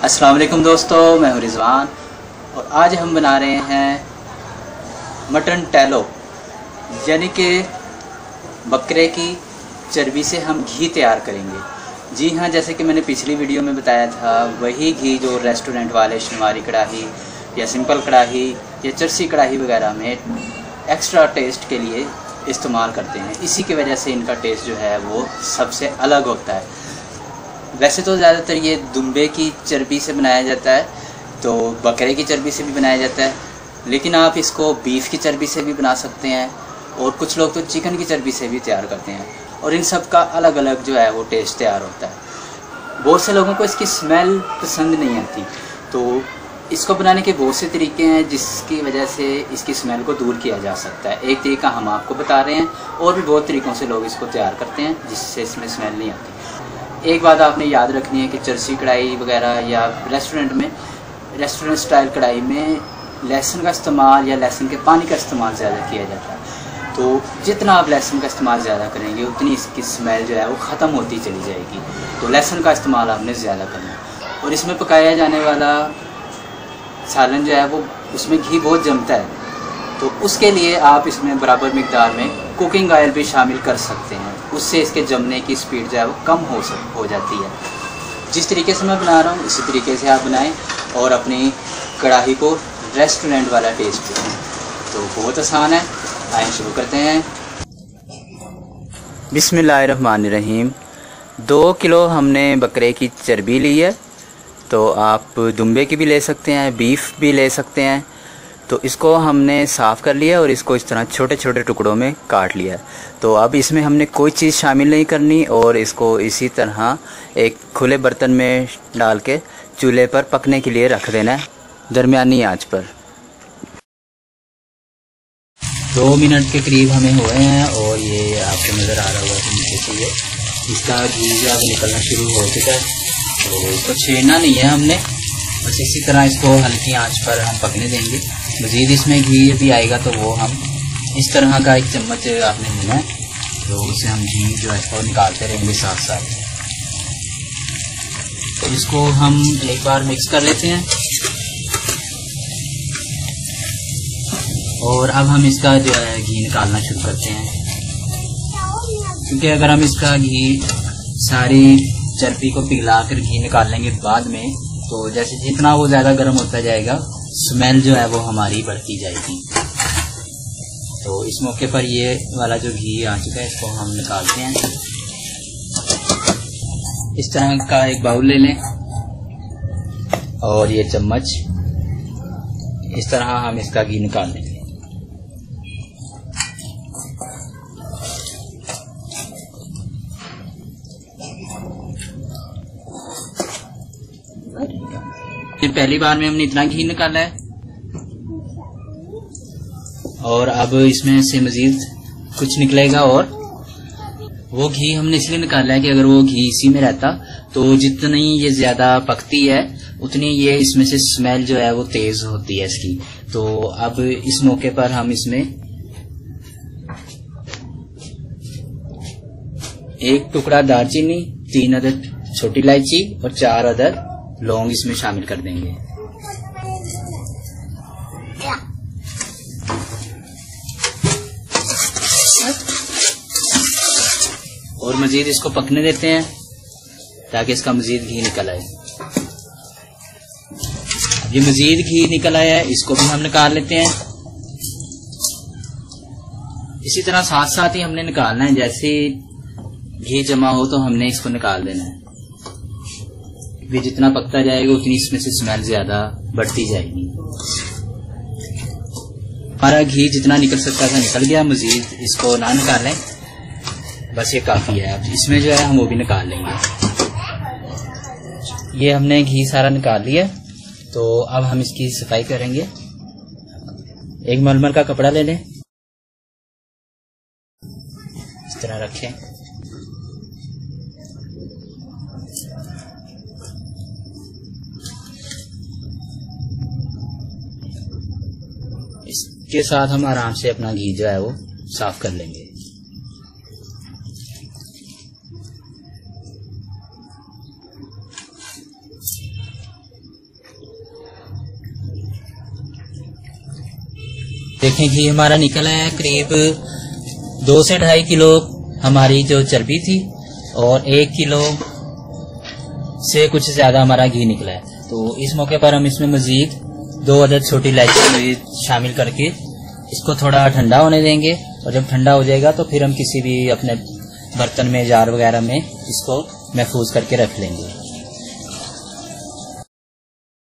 अस्सलाम वालेकुम दोस्तों, मैं हूं रिजवान और आज हम बना रहे हैं मटन टैलो, यानी कि बकरे की चर्बी से हम घी तैयार करेंगे। जी हाँ, जैसे कि मैंने पिछली वीडियो में बताया था, वही घी जो रेस्टोरेंट वाले शनिवारी कढ़ाई या सिंपल कढ़ाई या चरसी कढ़ाई वगैरह में एक्स्ट्रा टेस्ट के लिए इस्तेमाल करते हैं। इसी की वजह से इनका टेस्ट जो है वो सबसे अलग होता है। वैसे तो ज़्यादातर ये दुम्बे की चर्बी से बनाया जाता है, तो बकरे की चर्बी से भी बनाया जाता है, लेकिन आप इसको बीफ की चर्बी से भी बना सकते हैं और कुछ लोग तो चिकन की चर्बी से भी तैयार करते हैं और इन सब का अलग अलग जो है वो टेस्ट तैयार होता है। बहुत से लोगों को इसकी स्मेल पसंद नहीं आती, तो इसको बनाने के बहुत से तरीके हैं जिसकी वजह से इसकी स्मेल को दूर किया जा सकता है। एक तरीका हम आपको बता रहे हैं और भी बहुत तरीक़ों से लोग इसको तैयार करते हैं जिससे इसमें स्मेल नहीं आती। एक बात आपने याद रखनी है कि चरसी कढ़ाई वगैरह या रेस्टोरेंट स्टाइल कढ़ाई में लहसुन का इस्तेमाल या लहसुन के पानी का इस्तेमाल ज़्यादा किया जाता है। तो जितना आप लहसुन का इस्तेमाल ज़्यादा करेंगे उतनी इसकी स्मेल जो है वो ख़त्म होती चली जाएगी। तो लहसुन का इस्तेमाल आपने ज़्यादा करना है। और इसमें पकाया जाने वाला सालन जो है वो उसमें घी बहुत जमता है, तो उसके लिए आप इसमें बराबर मिकदार में कुकिंग ऑयल भी शामिल कर सकते हैं। उससे इसके जमने की स्पीड जो है वो कम हो जाती है। जिस तरीके से मैं बना रहा हूँ इसी तरीके से आप बनाएं और अपनी कढ़ाई को रेस्टोरेंट वाला टेस्ट दें। तो बहुत आसान है, आइए शुरू करते हैं। बिस्मिल्लाहिर्रहमानिर्रहीम। 2 किलो हमने बकरे की चर्बी ली है, तो आप दुम्बे की भी ले सकते हैं, बीफ भी ले सकते हैं। तो इसको हमने साफ़ कर लिया और इसको इस तरह छोटे छोटे टुकड़ों में काट लिया। तो अब इसमें हमने कोई चीज़ शामिल नहीं करनी और इसको इसी तरह एक खुले बर्तन में डाल के चूल्हे पर पकने के लिए रख देना है, दरमियानी आंच पर। 2 मिनट के करीब हमें हुए हैं और ये आपको नज़र आ रहा होगा कि नीचे से ये इसका घी जो अब निकलना शुरू हो चुका है। तो इसको छेड़ना नहीं है हमने, बस इसी तरह इसको हल्की आंच पर हम पकने देंगे। मज़ीद इसमें घी भी आएगा तो वो हम इस तरह का एक चम्मच आपने लेना है, तो उससे हम घी जो है इसको निकालते रहेंगे साथ साथ। तो इसको हम एक बार मिक्स कर लेते हैं और अब हम इसका जो है घी निकालना शुरू करते हैं, क्योंकि अगर हम इसका घी सारी चर्बी को पिघला कर घी निकाल लेंगे बाद में, तो जैसे जितना वो ज़्यादा गर्म होता जाएगा स्मेल जो है वो हमारी बढ़ती जाएगी। तो इस मौके पर ये वाला जो घी आ चुका है इसको हम निकालते हैं। इस तरह का एक बाउल ले लें और ये चम्मच, इस तरह हम इसका घी निकाल लेंगे। फिर पहली बार में हमने इतना घी निकाला है और अब इसमें से मजीद कुछ निकलेगा। और वो घी हमने इसलिए निकाला है कि अगर वो घी इसी में रहता तो जितनी ये ज़्यादा पकती है उतनी ये इसमें से स्मेल जो है वो तेज़ होती है इसकी। तो अब इस मौके पर हम इसमें 1 टुकड़ा दालचीनी, 3 अदद छोटी इलायची और 4 अदद लौंग इसमें शामिल कर देंगे। और मजीद इसको पकने देते हैं ताकि इसका मजीद घी निकल आए। ये मजीद घी निकल आया है, इसको भी हम निकाल लेते हैं। इसी तरह साथ साथ ही हमने निकालना है, जैसे घी जमा हो तो हमने इसको निकाल देना है। ये जितना पकता जाएगा उतनी इसमें से स्मेल ज्यादा बढ़ती जाएगी। हमारा घी जितना निकल सकता था निकल गया, मजीद इसको ना निकालें, बस ये काफी है। अब इसमें जो है हम वो भी निकाल लेंगे। ये हमने घी सारा निकाल लिया, तो अब हम इसकी सफाई करेंगे। एक मलमल का कपड़ा ले लें, इस तरह रखें। इसके साथ हम आराम से अपना घी जो है वो साफ कर लेंगे। देखें घी हमारा निकला है करीब 2 से 2.5 किलो हमारी जो चर्बी थी और 1 किलो से कुछ ज्यादा हमारा घी निकला है। तो इस मौके पर हम इसमें मजीद 2 अदद छोटी इलायची शामिल करके इसको थोड़ा ठंडा होने देंगे और जब ठंडा हो जाएगा तो फिर हम किसी भी अपने बर्तन में जार वगैरह में इसको महफूज करके रख लेंगे।